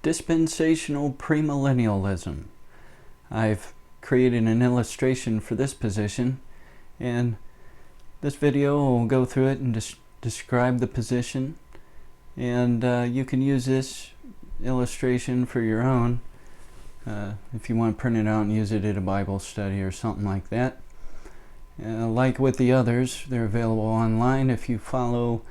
Dispensational Premillennialism. I've created an illustration for this position, and this video will go through it and describe the position, and you can use this illustration for your own if you want to print it out and use it at a Bible study or something like that. Like with the others, they're available online. If you follow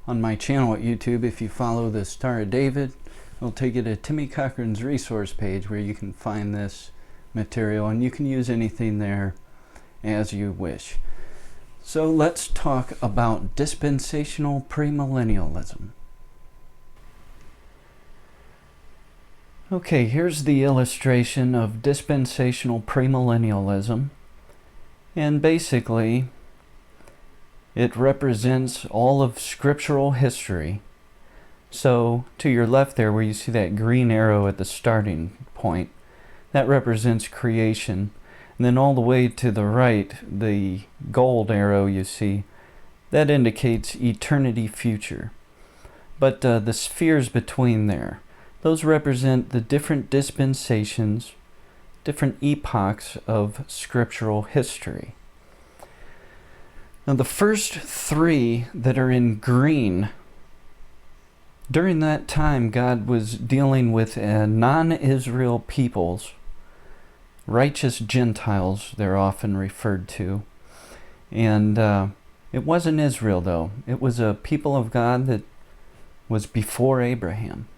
on my channel at YouTube, if you follow the Star of David, it'll take you to Timmy Cochran's resource page where you can find this material, and you can use anything there as you wish. So let's talk about dispensational premillennialism. Okay, here's the illustration of dispensational premillennialism, and basically it represents all of scriptural history. So to your left there, where you see that green arrow at the starting point, that represents creation. And then all the way to the right, the gold arrow you see, that indicates eternity future. But the spheres between there, those represent the different dispensations, different epochs of scriptural history. Now the first three that are in green, during that time God was dealing with non-Israel peoples, righteous Gentiles they're often referred to. And it wasn't Israel though. It was a people of God that was before Abraham.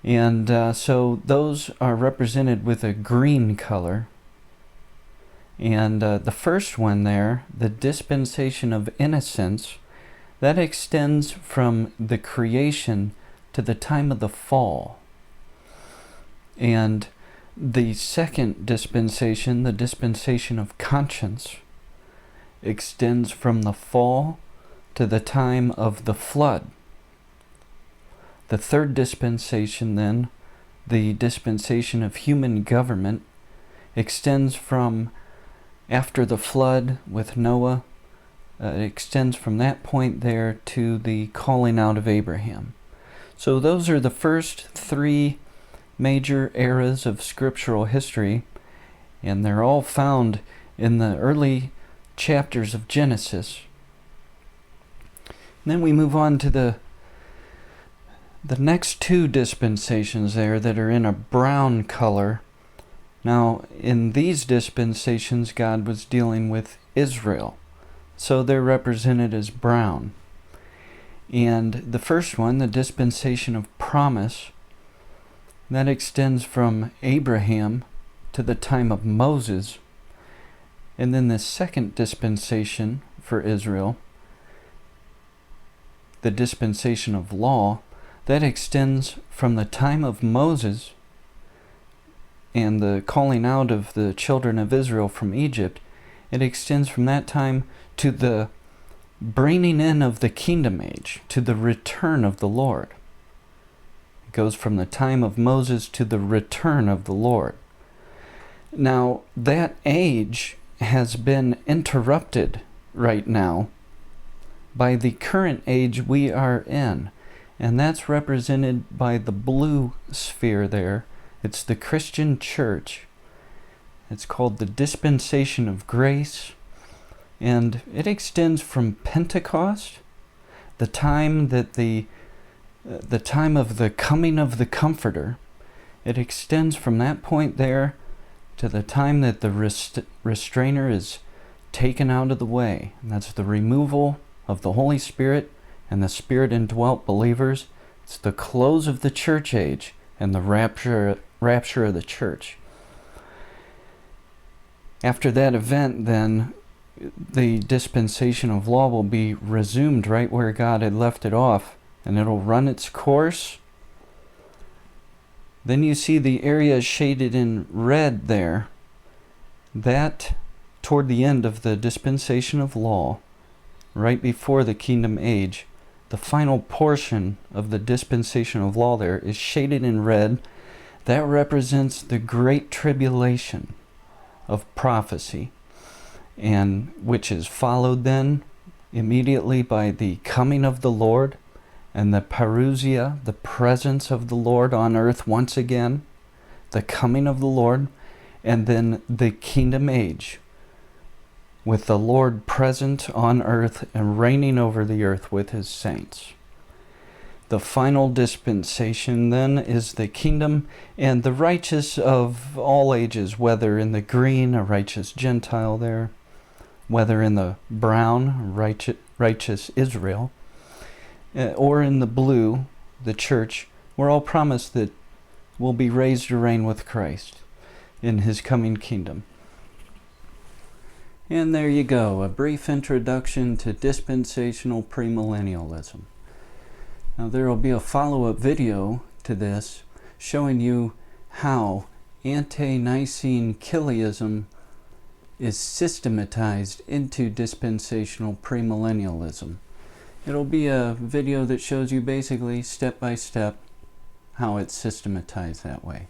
And so those are represented with a green color. And the first one there, the dispensation of innocence, that extends from the creation to the time of the fall. And the second dispensation, the dispensation of conscience, extends from the fall to the time of the flood. The third dispensation then, the dispensation of human government, extends from after the flood with Noah. It extends from that point there to the calling out of Abraham. So those are the first three major eras of scriptural history, and they're all found in the early chapters of Genesis. And then we move on to the next two dispensations there that are in a brown color. Now, in these dispensations, God was dealing with Israel, so they're represented as brown. And the first one, the dispensation of promise, that extends from Abraham to the time of Moses. And then the second dispensation for Israel, the dispensation of law, that extends from the time of Moses and the calling out of the children of Israel from Egypt. It extends from that time to the bringing in of the kingdom age, to the return of the Lord. It goes from the time of Moses to the return of the Lord. Now, that age has been interrupted right now by the current age we are in, and that's represented by the blue sphere there. It's the Christian church. It's called the dispensation of grace, and it extends from Pentecost, the time that the time of the coming of the Comforter. It extends from that point there to the time that the restrainer is taken out of the way. And that's the removal of the Holy Spirit and the Spirit indwelt believers. It's the close of the church age and the rapture of the church. After that event, then, the dispensation of law will be resumed right where God had left it off, and it'll run its course. Then you see the area shaded in red there. That, toward the end of the dispensation of law, right before the kingdom age, the final portion of the dispensation of law there is shaded in red. That represents the great tribulation of prophecy, and which is followed then immediately by the coming of the Lord and the parousia, the presence of the Lord on earth once again, the coming of the Lord, and then the kingdom age, with the Lord present on earth and reigning over the earth with his saints. The final dispensation then is the kingdom and the righteous of all ages, whether in the green, a righteous Gentile there, whether in the brown, righteous Israel, or in the blue, the church. We're all promised that we'll be raised to reign with Christ in his coming kingdom. And there you go, a brief introduction to dispensational premillennialism. Now there will be a follow-up video to this showing you how Ante-Nicene Chiliasm is systematized into dispensational premillennialism. It'll be a video that shows you basically step by step how it's systematized that way.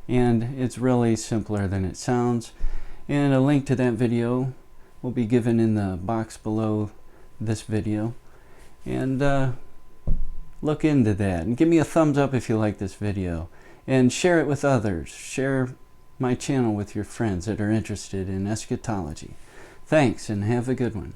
And it's really simpler than it sounds. And a link to that video will be given in the box below this video. And look into that. And give me a thumbs up if you like this video. And share it with others. Share my channel with your friends that are interested in eschatology. Thanks, and have a good one.